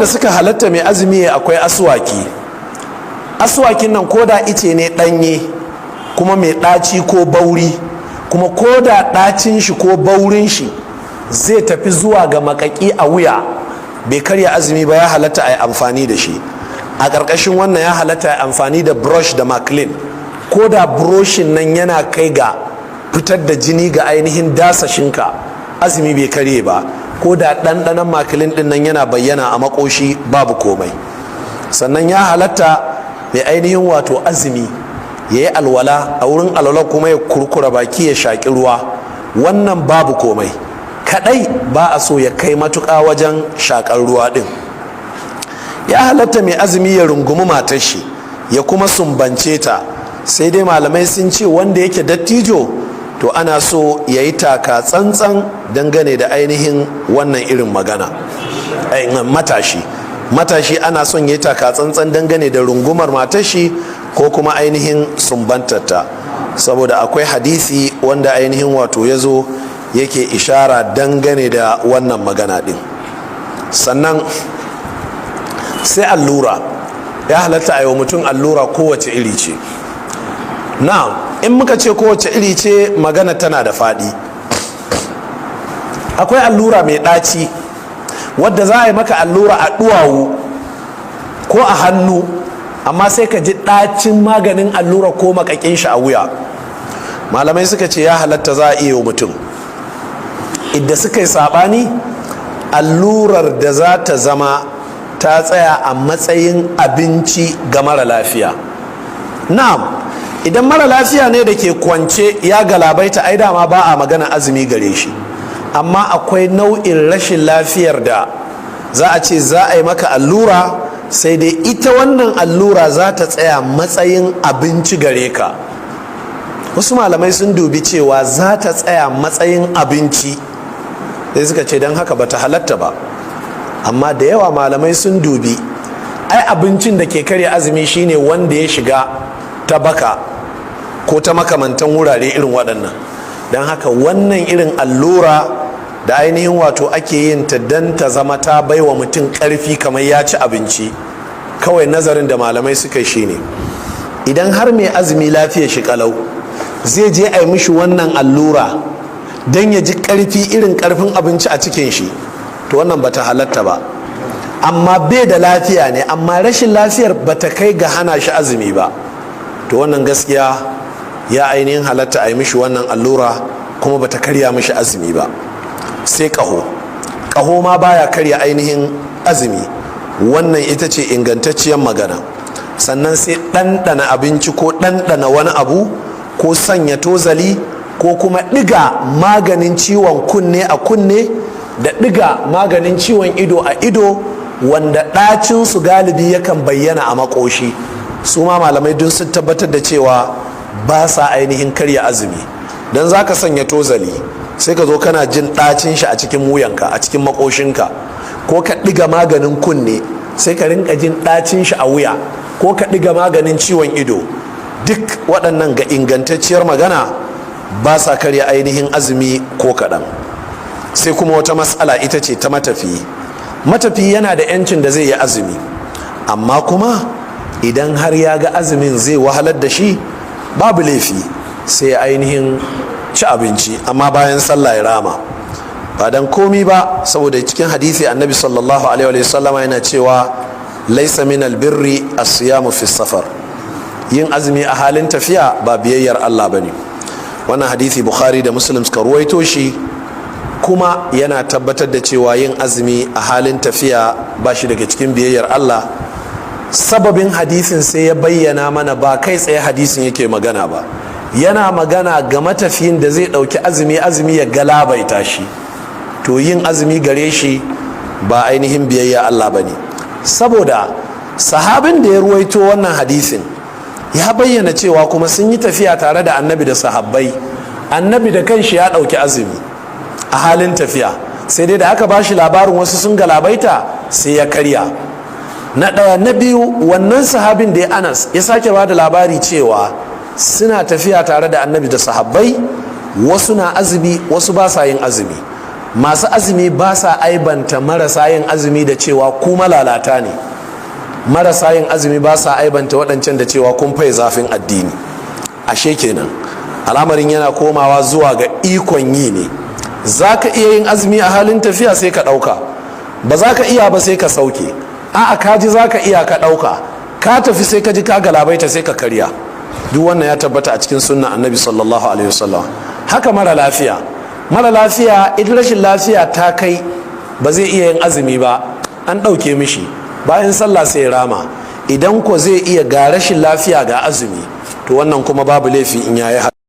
da suka halatta mai azumi akwai aswaki. Aswakin nan koda ice ne ɗanye kuma mai ɗaci ko bauri, kuma koda ɗacin shi ko baurin shi zai tafi zuwa ga makaki a wuya, bai karya azumi ba, ya halatta a yi amfani da shi. A ƙarƙashin wannan ya halatta a yi amfani da brush da maclean, ko da broshin nan yana kai ga fitar da jini ga ainihin dasashinka, azumi bai karye ba. Ko da ɗanɗanon maclean ɗin nan yana bayyana a makoshi, babu komai. Sannan ya halatta mai ainihin wato azumi ya yi alwala, a wurin alwala kuma ya kurkura baki ya shaƙi ruwa, wannan babu komai. Kadai ba a so ya kai matuƙa wajen shakar ruwa ɗin. Ya halatta mai azumi ya rungumi matar shi ya kuma sumbance ta, sai dai malamai sun ce wanda yake dattijo to ana so ya yi taka tsantsan dangane da ainihin wannan irin magana. Matashi ana son ya yi taka tsantsan dangane da rungumar matar shi ko kuma ainihin sumbantarta, saboda akwai hadisi wanda ainihin wato ya zo yake ishara dangane da wannan magana din. Sannan sai allura, ya halatta a yi wa mutum allura kowace iri ce. Na in muka ce kowace iri ce, magana tana da faɗi. Akwai allura mai ɗaci wadda za a yi maka allura a ɗuwawu ko a hannu, amma sai ka ji ɗacin maganin allura ko makakin shi a wuya. Malamai suka ce ya halatta za a iya wa mutum. Idda suka yi saɓani, allurar da za ta zama ta tsaya a matsayin abinci ga mara lafiya. Na'am, idan mara lafiya ne da ke kwance ya galabaita, ai dama ba a magana azumi gare shi. Amma akwai nau'in rashin lafiyar da za a ce za a yi maka allura, sai dai ita wannan allura za ta tsaya matsayin abinci gare ka. Wasu malamai sun dubi cewa za ta tsaya matsayin abinci, sai suka ce don haka bata halatta ba. Amma da yawa malamai sun dubi, ai abincin da ke karya azumi shine wanda ya shiga ta baka ko ta makamantan wurare irin waɗannan. Don haka wannan irin allura da ainihin wato ake yin ta don ta zama ta baiwa mutum ƙarfi kamar ya ci abinci, kawai nazarin da malamai suka yi shine, idan har mai azumi lafiya shi kalau zai je a yi mishi wannan allura don ya ji ƙarfi irin ƙarfin abinci a cikin shi, to wannan bata halatta ba. Amma bai da lafiya ne, amma rashin lafiyar bata kai ga hana shi azumi ba, to wannan gaskiya ya ainihin halatta a yi mishi wannan allura, kuma bata karya mishi azumi ba. Sai ƙaho ma baya karya ainihin azumi, wannan ita ce ingantacciyar magana. Sannan sai ɗanɗana abinci ko ɗanɗana wani abu ko sanya tozali ko kuma ɗiga maganin ciwon kunne a kunne da ɗiga maganin ciwon ido a ido, wanda ɗacinsu galibi yakan bayyana a makoshi, su ma malamai dun sun tabbatar da cewa ba sa ainihin karya azumi. Don za ka sanya tozali sai ka zo kana jin ɗacin shi a cikin wuyanka, a cikin makoshinka, ko ka ɗiga maganin kunne sai ka rinka jin ɗacin shi a wuya, ko ka ɗiga maganin ciwon ido. Duk waɗannan ga ingantacciyar magana ba sa karya ainihin azumi ko kaɗan. Sai kuma wata matsala ita ce ta matafiyi. Matafiyi yana da 'yancin da zai yi azumi, amma kuma idan har ya ga azumin zai wahalar da shi, babu laifi sai ya ainihin ci abinci, amma bayan sallah ya rama. Ba dan komi ba, saboda cikin hadisi annabi sallallahu alaihi wa sallama yana cewa laisa min albirri as-siyamu fi safar, yin azumi a halin tafiya ba biyayyar Allah bane. Wannan hadisi Bukhari da Muslim suka ruwaito shi, kuma yana tabbatar da cewa yin azumi a halin tafiya ba shi daga cikin biyayyar Allah. Sababin hadisin sai ya bayyana mana ba kai tsaye hadisin yake magana ba, yana magana ga matafiyin da zai ɗauki azumi ya galabaita shi, to yin azumi gare shi ba ainihin biyayya Allah ba ne. Saboda sahabin da ya ruwaito wannan hadisin ya bayyana cewa kuma sun yi tafiya tare da annabi da sahabbai, annabi da kanshi ya ɗauki azumi a halin tafiya, sai dai da aka ba shi labarin wasu sun galabaita sai ya karya. Na ɗaya. Na biyu, wannan sahabin da ya Anas ya sake ba da labari cewa suna tafiya tare da annabi da sahabbai, wasu na azumi wasu ba sa yin azumi. masu azumi ba sa aibanta marasa yin azumi da cewa ku malalata ne. Marasa yin azumi ba sa aibanta waɗancan da cewa kun fai zafin addini. Ashe kenan al'amarin yana komawa zuwa ga ikon yi ne. Za ka iya yin azumi a halin tafiya sai ka ɗauka, ba za ka iya ba sai ka sauke. A'a ka ji za ka iya ka ɗauka, ka tafi sai ka ji ka galabaita sai ka karya. Duk wannan ya tabbata a cikin sunna annabi sallallahu alaihi wasallam. Haka mara lafiya idan rashin lafiya ta kai ba zai iya yin azumi ba, an ɗauke mishi, bayan sallah sai rama. Idan ko zai iya ga rashin lafiya ga azumi, to wannan kuma babu laifi in yayi haka.